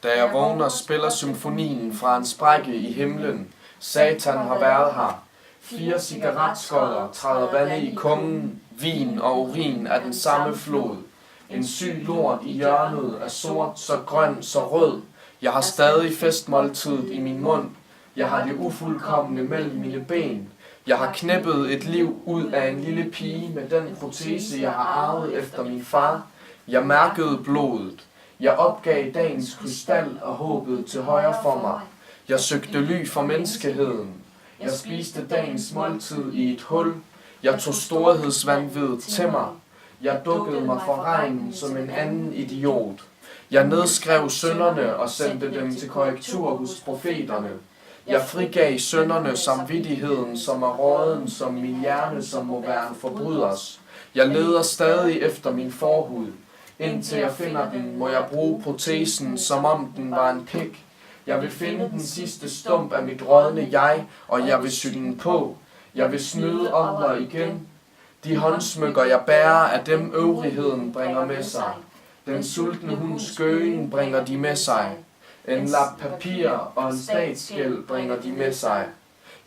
Da jeg vågner, spiller symfonien fra en sprække i himlen. Satan har været her. 4 cigaretskodder træder vande i kummen. Vin og urin er den samme flod. En syg lort i hjørnet er sort, så grøn, så rød. Jeg har stadig festmåltidet i min mund. Jeg har det ufuldkomne mellem mine ben. Jeg har knæppet et liv ud af en lille pige med den protese, jeg har arvet efter min far. Jeg mærkede blodet. Jeg opgav dagens krystal og håbede til højre for mig. Jeg søgte ly for menneskeheden. Jeg spiste dagens måltid i et hul. Jeg tog storhedsvanviddet til mig. Jeg dukkede mig for regnen som en anden idiot. Jeg nedskrev synderne og sendte dem til korrektur hos profeterne. Jeg frigav synderne samvittigheden, som er råden som min hjerne, som må være en forbryders. Jeg leder stadig efter min forhud. Indtil jeg finder den, må jeg bruge protesen, som om den var en pik. Jeg vil finde den sidste stump af mit rådne jeg, og jeg vil sy den på. Jeg vil snyde ånder igen. De håndsmykker, jeg bærer, af dem øvrigheden bringer med sig. Den sultne hunds gøen bringer de med sig. En lap papir og en statsgæld bringer de med sig.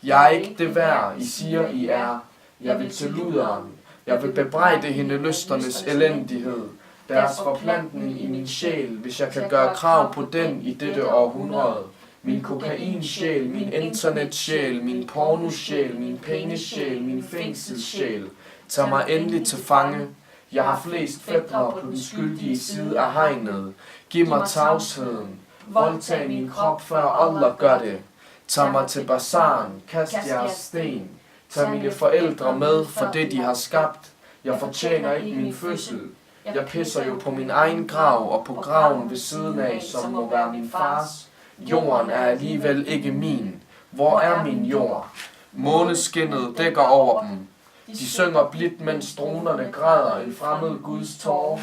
Jeg er ikke det værd, I siger, I er. Jeg vil til luderen. Jeg vil bebrejde hende lysternes elendighed. Deres forplantning i min sjæl, hvis jeg kan gøre krav på den i dette århundrede. Min kokainsjæl, min internetsjæl, min pornosjæl, min pengesjæl, min fængselssjæl. Tag mig endelig til fange. Jeg har flest fætre på den skyldige side af hegnet. Giv mig tavsheden. Voldtag min krop, før Allah gør det. Tag mig til bazaren. Kast jeres sten. Tag mine forældre med for det, de har skabt. Jeg fortjener ikke min fødsel. Jeg pisser jo på min egen grav og på graven ved siden af, som må være min fars. Jorden er alligevel ikke min. Hvor er min jord? Måneskinnet dækker over dem. De synger blidt, mens dronerne græder en fremmed Guds tårer.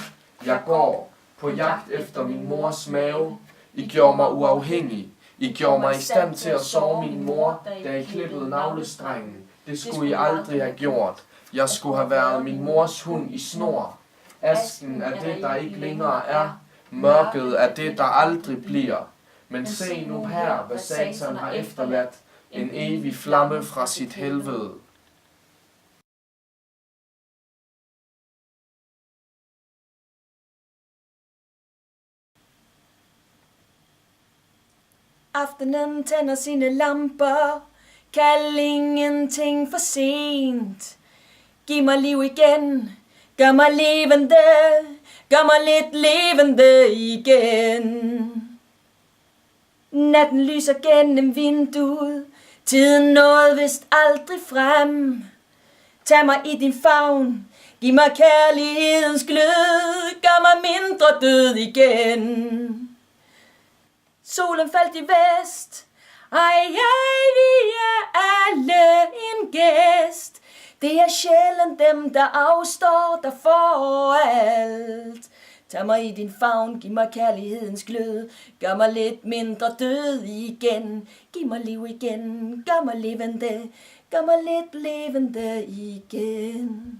Jeg går på jagt efter min mors mave. I gjorde mig uafhængig. I gjorde mig i stand til at sove min mor, da I klippede navlestrengen. Det skulle I aldrig have gjort. Jeg skulle have været min mors hund i snor. Asken er det, der ikke længere er. Mørket er det, der aldrig bliver. Men se nu her, hvad Satan har efterladt. En evig flamme fra sit helvede. Aftenen tænder sine lamper. Kald ingenting for sent. Giv mig liv igen. Gør mig levende. Gør mig lidt levende igen. Natten lyser gennem vinduet. Tiden nåede vist aldrig frem. Tag mig i din favn. Giv mig kærlighedens glød. Gør mig mindre død igen. Solen faldt i vest. Ej, vi er alle en gæst. Det er sjældent dem, der afstår, der får alt. Tag mig i din favn, giv mig kærlighedens glød. Gør mig lidt mindre død igen. Giv mig liv igen, gør mig levende. Gør mig lidt levende igen.